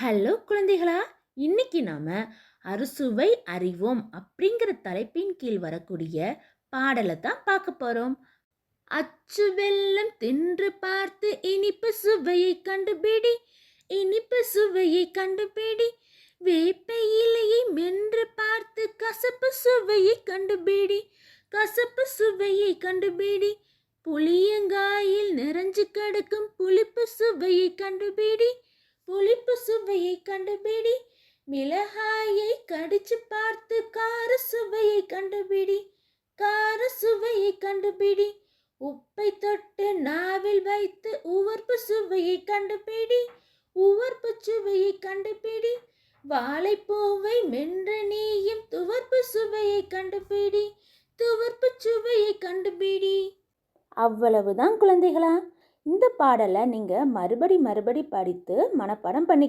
Hello குழந்தைகளா, இன்னைக்கு நாம அறுசுவை அறிவோம் அப்படிங்கிற தலைப்பின் கீழ் வரக்கூடிய பாடலை தான் பார்க்க போறோம். அச்சு வெல்லம் தின்று பார்த்து இனிப்பு சுவையை கண்டுபிடி, இனிப்பு சுவையை கண்டுபிடி. வேப்ப இலையை மென்று பார்த்து கசப்பு சுவையை கண்டுபிடி, கசப்பு சுவையை கண்டுபிடி. புளியங்காயில் நிறைஞ்சு கிடக்கும் புளிப்பு சுவையை கண்டுபிடி, புளிப்பு சுவையை கண்டுபிடி. மிளகாயை கடிச்சு பார்த்து கார சுவையை கண்டுபிடி, கார சுவையை கண்டுபிடி. உப்பை தொட்டு நாவில் வைத்து உவர்ப்பு சுவையை கண்டுபிடி, உவர்ப்பு சுவையை கண்டுபிடி. வாழைப்பூவை மென்று நீயும் துவர்ப்பு சுவையை கண்டுபிடி, துவர்ப்பு சுவையை கண்டுபிடி. அவ்வளவுதான் குழந்தைகளா. இந்த பாடலை நீங்க மறுபடி படித்து மனப்பாடம் பண்ணி